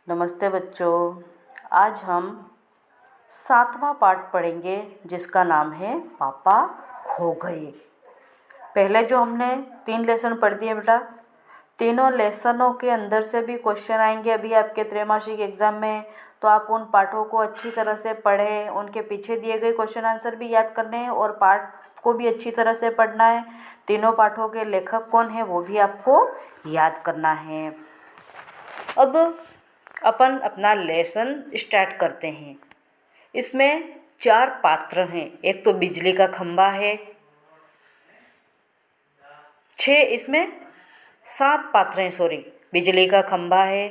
नमस्ते बच्चों। आज हम 7वां पाठ पढ़ेंगे जिसका नाम है पापा खो गए। पहले जो हमने 3 लेसन पढ़ दिए बेटा, तीनों लेसनों के अंदर से भी क्वेश्चन आएंगे अभी आपके त्रैमासिक एग्जाम में। तो आप उन पाठों को अच्छी तरह से पढ़ें, उनके पीछे दिए गए क्वेश्चन आंसर भी याद करने हैं और पाठ को भी अच्छी तरह से पढ़ना है। तीनों पाठों के लेखक कौन है वो भी आपको याद करना है। अब अपन अपना लेसन स्टार्ट करते हैं। इसमें 4 पात्र हैं। एक तो बिजली का खंभा है, 6 इसमें 7 पात्र हैं, सॉरी। बिजली का खंभा है,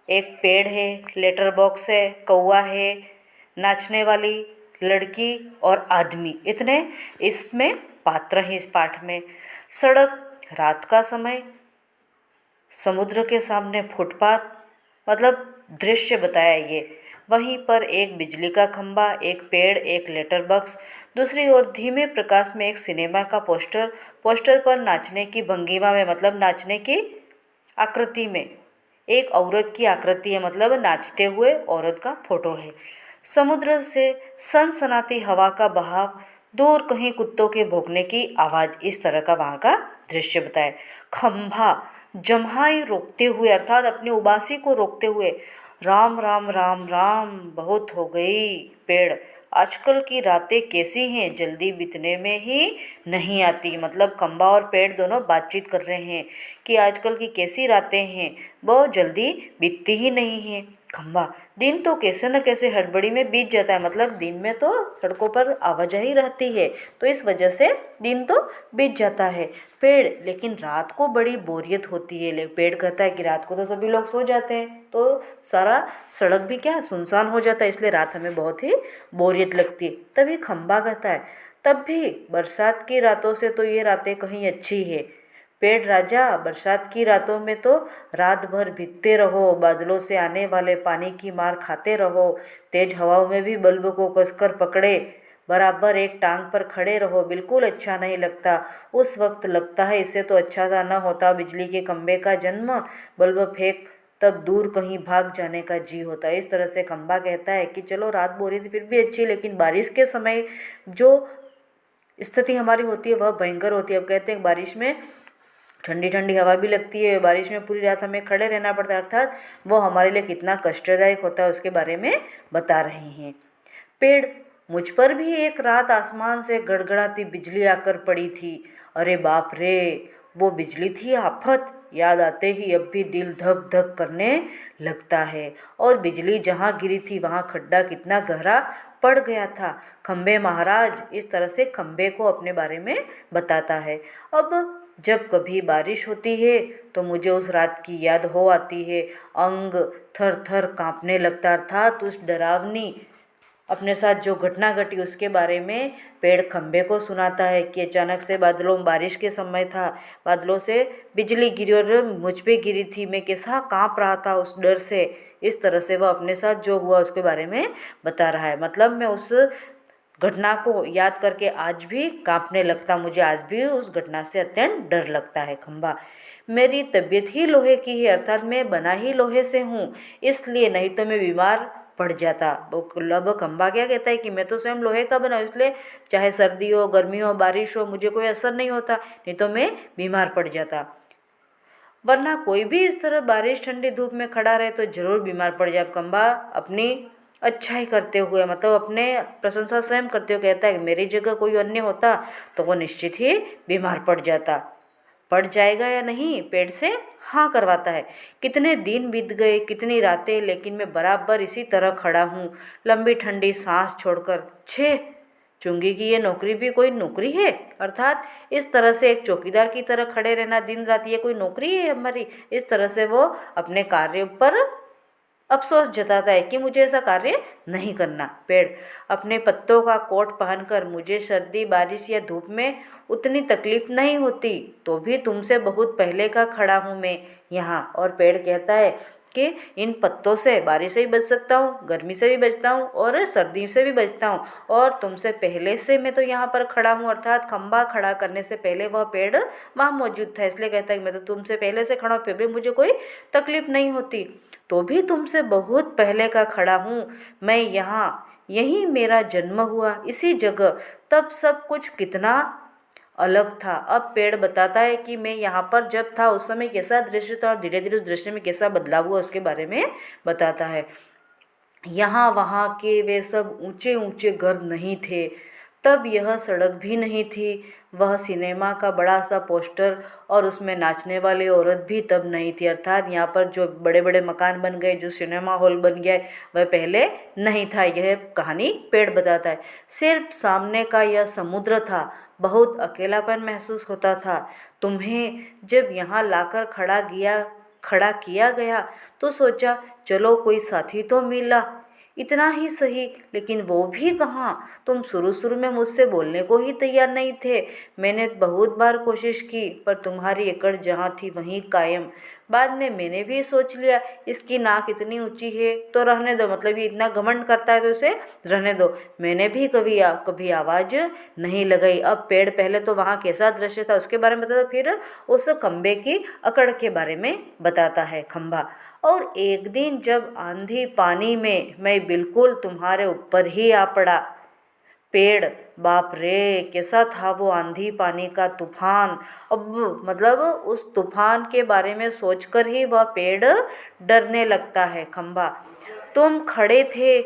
एक पेड़ है, लेटर बॉक्स है, कौवा है, नाचने वाली लड़की और आदमी। इतने इसमें पात्र हैं इस पाठ में। सड़क, रात का समय, समुद्र के सामने फुटपाथ, मतलब दृश्य बताया ये। वहीं पर एक बिजली का खंभा, एक पेड़, एक लेटर बॉक्स। दूसरी ओर धीमे प्रकाश में एक सिनेमा का पोस्टर। पोस्टर पर नाचने की भंगिमा में, मतलब नाचने की आकृति में एक औरत की आकृति है, मतलब नाचते हुए औरत का फोटो है। समुद्र से सनसनाती हवा का बहाव, दूर कहीं कुत्तों के भौंकने की आवाज़। इस तरह का वहाँ का दृश्य बताए। खंभा जम्हाई रोकते हुए, अर्थात अपनी उबासी को रोकते हुए, राम राम राम राम बहुत हो गई। पेड़, आजकल की रातें कैसी हैं, जल्दी बीतने में ही नहीं आती। मतलब खंबा और पेड़ दोनों बातचीत कर रहे हैं कि आजकल की कैसी रातें हैं, वो जल्दी बीतती ही नहीं हैं। खंबा, दिन तो कैसे न कैसे हड़बड़ी में बीत जाता है। मतलब दिन में तो सड़कों पर आवाजाही रहती है, तो इस वजह से दिन तो बीत जाता है। पेड़, लेकिन रात को बड़ी बोरियत होती है। पेड़ कहता है कि रात को तो सभी लोग सो जाते हैं, तो सारा सड़क भी क्या सुनसान हो जाता है, इसलिए रात हमें बहुत ही बोरियत लगती है। तभी खंबा कहता है, तब भी बरसात की रातों से तो ये रातें कहीं अच्छी है। पेड़ राजा, बरसात की रातों में तो रात भर भीगते रहो, बादलों से आने वाले पानी की मार खाते रहो, तेज हवाओं में भी बल्ब को कसकर पकड़े बराबर एक टांग पर खड़े रहो, बिल्कुल अच्छा नहीं लगता। उस वक्त लगता है इससे तो अच्छा था न होता बिजली के खंभे का जन्म, बल्ब फेंक तब दूर कहीं भाग जाने का जी होता है। इस तरह से खंभा कहता है कि चलो रात बोरी थी फिर भी अच्छी, लेकिन बारिश के समय जो स्थिति हमारी होती है वह भयंकर होती है। अब कहते हैं बारिश में ठंडी ठंडी हवा भी लगती है, बारिश में पूरी रात हमें खड़े रहना पड़ता है, अर्थात वो हमारे लिए कितना कष्टदायक होता है उसके बारे में बता रहे हैं। पेड़, मुझ पर भी एक रात आसमान से गड़गड़ाती बिजली आकर पड़ी थी। अरे बाप रे, वो बिजली थी आफत। याद आते ही अब भी दिल धक धक करने लगता है। और बिजली जहाँ गिरी थी वहाँ खड्डा कितना गहरा पड़ गया था। खंबे महाराज, इस तरह से खंबे को अपने बारे में बताता है। अब जब कभी बारिश होती है तो मुझे उस रात की याद हो आती है। अंग थर थर कांपने लगता, अर्थात उस डरावनी अपने साथ जो घटना घटी उसके बारे में पेड़ खंबे को सुनाता है कि अचानक से बादलों, बारिश के समय था, बादलों से बिजली गिरी और मुझ पे गिरी थी। मैं कैसा कांप रहा था उस डर से। इस तरह से वह अपने साथ जो हुआ उसके बारे में बता रहा है। मतलब मैं उस घटना को याद करके आज भी कांपने लगता, मुझे आज भी उस घटना से अत्यंत डर लगता है। खंबा, मेरी तबीयत ही लोहे की है, अर्थात मैं बना ही लोहे से हूँ, इसलिए नहीं तो मैं बीमार पड़ जाता। वो अब खंबा क्या कहता है कि मैं तो स्वयं लोहे का बना हूँ, इसलिए चाहे सर्दी हो, गर्मी हो, बारिश हो, मुझे कोई असर नहीं होता, नहीं तो मैं बीमार पड़ जाता। वरना कोई भी इस तरह बारिश ठंडी धूप में खड़ा रहे तो जरूर बीमार पड़ जाए। खंबा अपनी अच्छाई करते हुए, मतलब अपने प्रशंसा स्वयं करते हुए कहता है कि मेरी जगह कोई अन्य होता तो वो निश्चित ही बीमार पड़ जाता। पड़ जाएगा या नहीं, पेड़ से हाँ करवाता है। कितने दिन बीत गए, कितनी रातें, लेकिन मैं बराबर इसी तरह खड़ा हूँ, लंबी ठंडी सांस छोड़कर। छे, चुंगी की ये नौकरी भी कोई नौकरी है? अर्थात इस तरह से एक चौकीदार की तरह खड़े रहना दिन रात, ये कोई नौकरी है हमारी? इस तरह से वो अपने कार्य पर अफसोस जताता है कि मुझे ऐसा कार्य नहीं करना। पेड़, अपने पत्तों का कोट पहनकर मुझे सर्दी, बारिश या धूप में उतनी तकलीफ नहीं होती, तो भी तुमसे बहुत पहले का खड़ा हूँ मैं यहाँ। और पेड़ कहता है कि इन पत्तों से बारिश से भी बच सकता हूँ, गर्मी से भी बचता हूँ और सर्दी से भी बचता हूँ। और तुमसे पहले से मैं तो यहाँ पर खड़ा हूँ, अर्थात खंबा खड़ा करने से पहले वह पेड़ वहाँ मौजूद था, इसलिए कहता है कि मैं तो तुमसे पहले से खड़ा हूँ, फिर भी मुझे कोई तकलीफ नहीं होती। तो भी तुमसे बहुत पहले का खड़ा हूँ मैं यहाँ, यहीं मेरा जन्म हुआ, इसी जगह। तब सब कुछ कितना अलग था। अब पेड़ बताता है कि मैं यहाँ पर जब था उस समय कैसा दृश्य था और धीरे धीरे उस दृश्य में कैसा बदलाव हुआ उसके बारे में बताता है। यहाँ वहाँ के वे सब ऊंचे ऊंचे घर नहीं थे, तब यह सड़क भी नहीं थी, वह सिनेमा का बड़ा सा पोस्टर और उसमें नाचने वाली औरत भी तब नहीं थी। अर्थात यहाँ पर जो बड़े बड़े मकान बन गए, जो सिनेमा हॉल बन गया है, वह पहले नहीं था। यह कहानी पेड़ बताता है। सिर्फ सामने का यह समुद्र था, बहुत अकेलापन महसूस होता था। तुम्हें जब यहाँ लाकर खड़ा किया गया तो सोचा चलो कोई साथी तो मिला, इतना ही सही, लेकिन वो भी कहाँ। तुम शुरू शुरू में मुझसे बोलने को ही तैयार नहीं थे। मैंने बहुत बार कोशिश की पर तुम्हारी अकड़ जहाँ थी वहीं कायम। बाद में मैंने भी सोच लिया इसकी नाक इतनी ऊंची है तो रहने दो, मतलब ये इतना घमंड करता है तो उसे रहने दो। मैंने भी कभी आवाज़ नहीं लगाई। अब पेड़ पहले तो वहाँ कैसा दृश्य था उसके बारे में बताता, फिर उस खंबे की अकड़ के बारे में बताता है खंबा। और एक दिन जब आंधी पानी में मैं बिल्कुल तुम्हारे ऊपर ही आ पड़ा। पेड़, बाप रे कैसा था वो आंधी पानी का तूफान। अब मतलब उस तूफान के बारे में सोचकर ही वह पेड़ डरने लगता है। खंबा, तुम खड़े थे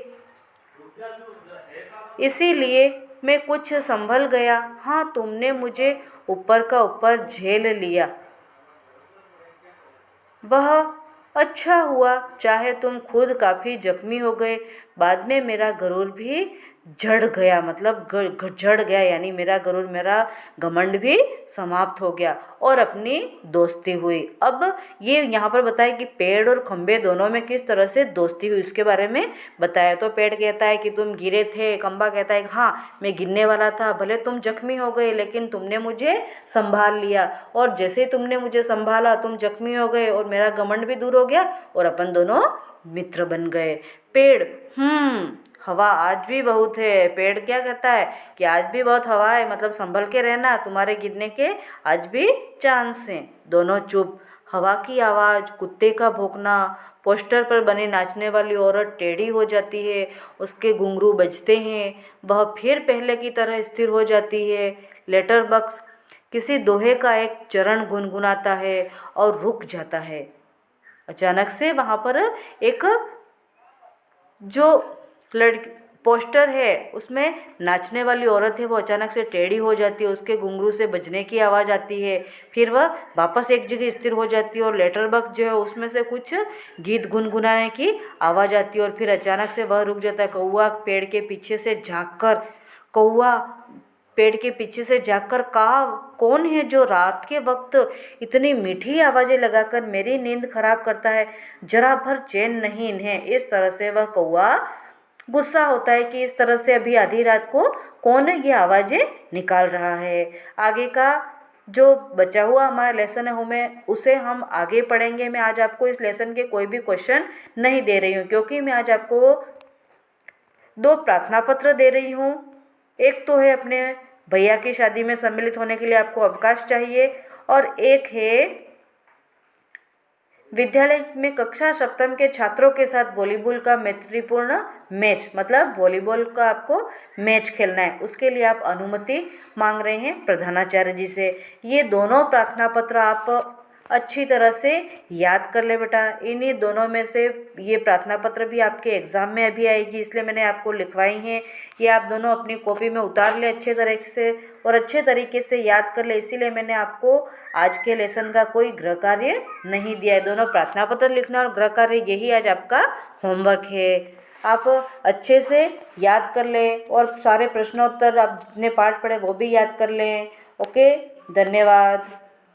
इसीलिए मैं कुछ संभल गया। हाँ, तुमने मुझे ऊपर का ऊपर झेल लिया, वह अच्छा हुआ। चाहे तुम खुद काफ़ी जख्मी हो गए। बाद में मेरा गरूर भी झड़ गया, मतलब झड़ गया, यानी मेरा गरूर, मेरा घमंड भी समाप्त हो गया और अपनी दोस्ती हुई। अब ये यहाँ पर बताया कि पेड़ और खंबे दोनों में किस तरह से दोस्ती हुई उसके बारे में बताया। तो पेड़ कहता है कि तुम गिरे थे, खंबा कहता है कि हाँ मैं गिरने वाला था, भले तुम जख्मी हो गए लेकिन तुमने मुझे संभाल लिया, और जैसे ही तुमने मुझे संभाला तुम जख्मी हो गए और मेरा घमंड भी दूर हो गया और अपन दोनों मित्र बन गए। पेड़, हवा आज भी बहुत है। पेड़ क्या कहता है कि आज भी बहुत हवा है, मतलब संभल के रहना, तुम्हारे गिरने के आज भी चांस हैं। दोनों चुप। हवा की आवाज़, कुत्ते का भौंकना, पोस्टर पर बनी नाचने वाली औरत टेढ़ी हो जाती है, उसके घुंघरू बजते हैं, वह फिर पहले की तरह स्थिर हो जाती है। लेटर बॉक्स किसी दोहे का एक चरण गुनगुनाता है और रुक जाता है। अचानक से वहाँ पर एक जो लड़की पोस्टर है उसमें नाचने वाली औरत है, वो अचानक से टेढ़ी हो जाती है, उसके घुंघरू से बजने की आवाज़ आती है, फिर वह वापस एक जगह स्थिर हो जाती है और लेटर बॉक्स जो है उसमें से कुछ गीत गुनगुनाने की आवाज़ आती है और फिर अचानक से वह रुक जाता है। कौआ पेड़ के पीछे से झाँककर कहा, कौन है जो रात के वक्त इतनी मीठी आवाज़ें लगाकर मेरी नींद खराब करता है, जरा भर चैन नहीं इन्हें। इस तरह से वह कौआ गुस्सा होता है कि इस तरह से अभी आधी रात को कौन ये आवाज़ें निकाल रहा है। आगे का जो बचा हुआ हमारा लेसन है हमें उसे हम आगे पढ़ेंगे। मैं आज आपको इस लेसन के कोई भी क्वेश्चन नहीं दे रही हूँ, क्योंकि मैं आज आपको 2 प्रार्थना पत्र दे रही हूँ। एक तो है अपने भैया की शादी में सम्मिलित होने के लिए आपको अवकाश चाहिए, और एक है विद्यालय में कक्षा सप्तम के छात्रों के साथ वॉलीबॉल का मैत्रीपूर्ण मैच, मतलब वॉलीबॉल का आपको मैच खेलना है, उसके लिए आप अनुमति मांग रहे हैं प्रधानाचार्य जी से। ये दोनों प्रार्थना पत्र आप अच्छी तरह से याद कर ले बेटा। इन्हीं दोनों में से ये प्रार्थना पत्र भी आपके एग्ज़ाम में अभी आएगी, इसलिए मैंने आपको लिखवाई हैं। ये आप दोनों अपनी कॉपी में उतार ले अच्छे तरीके से और अच्छे तरीके से याद कर ले। इसीलिए मैंने आपको आज के लेसन का कोई गृह कार्य नहीं दिया है। दोनों प्रार्थना पत्र लिखना और गृह कार्य, यही आज आपका होमवर्क है। आप अच्छे से याद कर लें और सारे प्रश्नोत्तर आप जितने पाठ पढ़े वो भी याद कर लें। ओके, धन्यवाद।